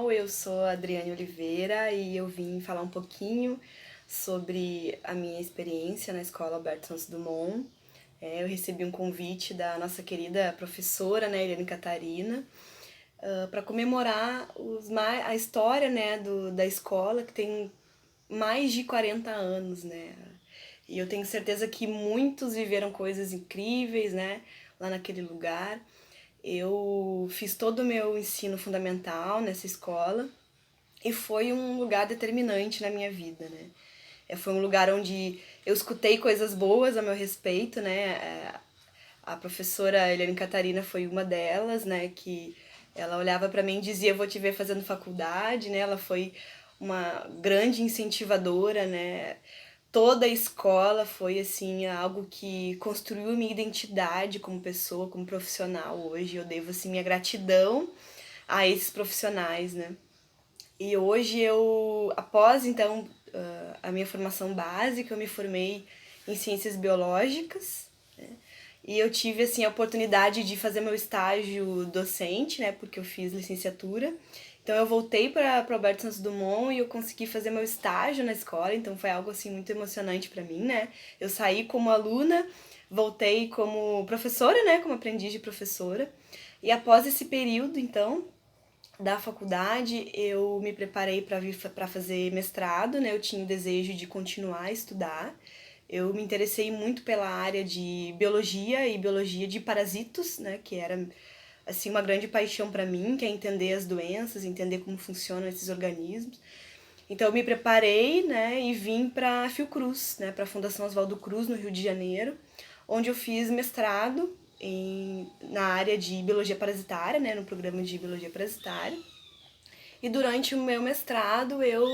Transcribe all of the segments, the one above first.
pessoal, eu sou a Adriane Oliveira e eu vim falar um pouquinho sobre a minha experiência na Escola Alberto Santos Dumont. Eu recebi um convite da nossa querida professora, né, Eliane Catarina, para comemorar a história, né, da escola, que tem mais de 40 anos, né? E eu tenho certeza que muitos viveram coisas incríveis, né, lá naquele lugar. Eu fiz todo o meu ensino fundamental nessa escola e foi um lugar determinante na minha vida, né? Foi um lugar onde eu escutei coisas boas a meu respeito, né? A professora Eliane Catarina foi uma delas, né? Que ela olhava para mim e dizia: "Vou te ver fazendo faculdade", né? Ela foi uma grande incentivadora, né? Toda a escola foi assim algo que construiu minha identidade como pessoa, como profissional. Hoje eu devo assim minha gratidão a esses profissionais, né? E hoje eu, após então a minha formação básica, eu me formei em ciências biológicas, né? E eu tive assim a oportunidade de fazer meu estágio docente, né, porque eu fiz licenciatura. Então eu voltei para Alberto Santos Dumont e eu consegui fazer meu estágio na escola, então foi algo assim muito emocionante para mim, né? Eu saí como aluna, voltei como professora, né, como aprendiz de professora. E após esse período, então, da faculdade, eu me preparei para vir para fazer mestrado, né? Eu tinha o desejo de continuar a estudar. Eu me interessei muito pela área de biologia e biologia de parasitos, né? Que era assim uma grande paixão para mim, que é entender as doenças, entender como funcionam esses organismos. Então eu me preparei, né, e vim para a Fiocruz, né, para a Fundação Oswaldo Cruz no Rio de Janeiro, onde eu fiz mestrado na área de biologia parasitária, né, no programa de biologia parasitária. E durante o meu mestrado eu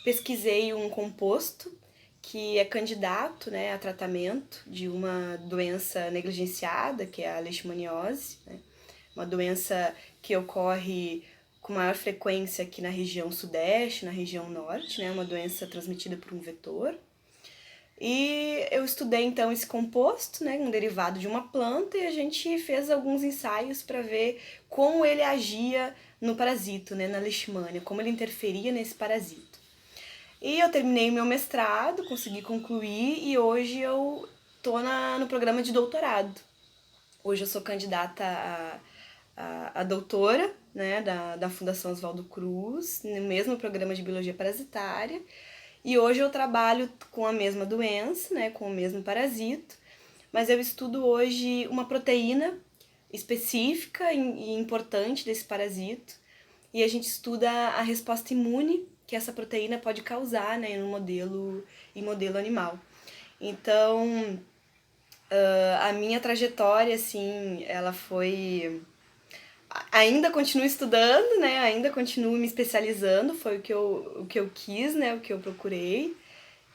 pesquisei um composto que é candidato, né, a tratamento de uma doença negligenciada, que é a leishmaniose, né? Uma doença que ocorre com maior frequência aqui na região sudeste, na região norte, né? Uma doença transmitida por um vetor. E eu estudei então esse composto, né, um derivado de uma planta, e a gente fez alguns ensaios para ver como ele agia no parasito, né, na leishmania, como ele interferia nesse parasito. E eu terminei meu mestrado, consegui concluir e hoje eu tô no programa de doutorado. Hoje eu sou candidata a doutora, né, da Fundação Oswaldo Cruz, no mesmo programa de biologia parasitária. E hoje eu trabalho com a mesma doença, né, com o mesmo parasito, mas eu estudo hoje uma proteína específica e importante desse parasito, e a gente estuda a resposta imune que essa proteína pode causar, né, em modelo animal. Então, a minha trajetória, assim, ela foi... Ainda continuo estudando, né? Ainda continuo me especializando, foi o que eu quis, né? O que eu procurei.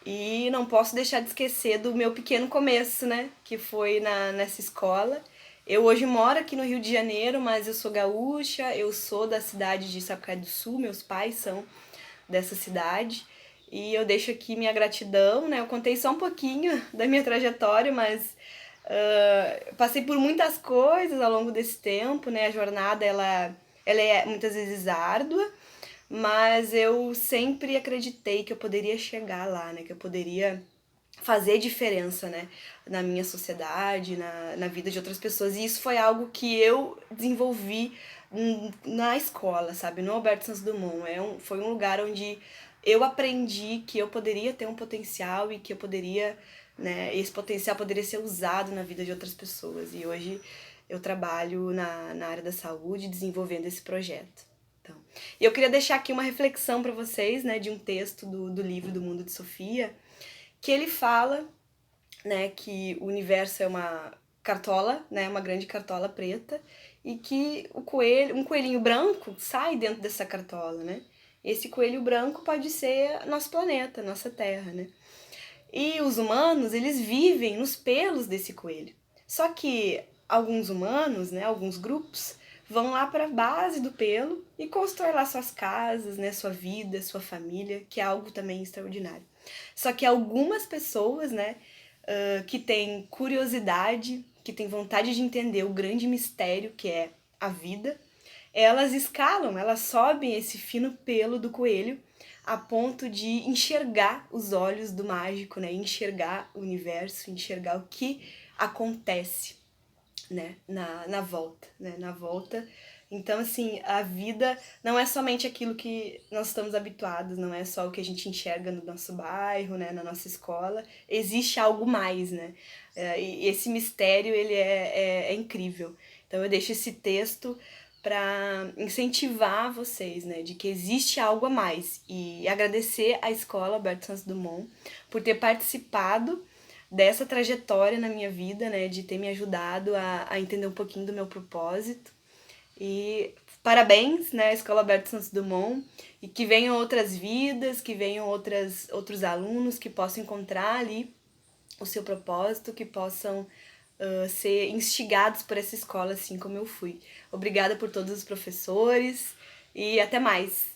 E não posso deixar de esquecer do meu pequeno começo, né? Que foi nessa escola. Eu hoje moro aqui no Rio de Janeiro, mas eu sou gaúcha, eu sou da cidade de Sapucaí do Sul, meus pais são dessa cidade. E eu deixo aqui minha gratidão, né? Eu contei só um pouquinho da minha trajetória, mas passei por muitas coisas ao longo desse tempo, né? A jornada, ela é muitas vezes árdua, mas eu sempre acreditei que eu poderia chegar lá, né? Que eu poderia fazer diferença, né? Na minha sociedade, na vida de outras pessoas. E isso foi algo que eu desenvolvi na escola, sabe? No Alberto Santos Dumont. Foi um lugar onde eu aprendi que eu poderia ter um potencial e que eu poderia, né? Esse potencial poderia ser usado na vida de outras pessoas. E hoje eu trabalho na área da saúde desenvolvendo esse projeto. Então, e eu queria deixar aqui uma reflexão para vocês, né, de um texto do livro do Mundo de Sofia, que ele fala, né, que o universo é uma cartola, né, uma grande cartola preta, e que um coelhinho branco sai dentro dessa cartola, né? Esse coelho branco pode ser nosso planeta, nossa Terra, né? E os humanos, eles vivem nos pelos desse coelho. Só que alguns humanos, né, alguns grupos, vão lá para a base do pelo e constroem lá suas casas, né, sua vida, sua família, que é algo também extraordinário. Só que algumas pessoas, né, que têm curiosidade, que têm vontade de entender o grande mistério que é a vida, elas escalam, elas sobem esse fino pelo do coelho a ponto de enxergar os olhos do mágico, né? Enxergar o universo, enxergar o que acontece, né? Na volta, né? Na volta. Então, assim, a vida não é somente aquilo que nós estamos habituados, não é só o que a gente enxerga no nosso bairro, né? Na nossa escola. Existe algo mais, né? E esse mistério, ele é incrível. Então, eu deixo esse texto para incentivar vocês, né, de que existe algo a mais e agradecer à escola Alberto Santos Dumont por ter participado dessa trajetória na minha vida, né, de ter me ajudado a entender um pouquinho do meu propósito. E parabéns, né, Escola Alberto Santos Dumont, e que venham outras vidas, que venham outros alunos que possam encontrar ali o seu propósito, que possam ser instigados por essa escola, assim como eu fui. Obrigada por todos os professores e até mais!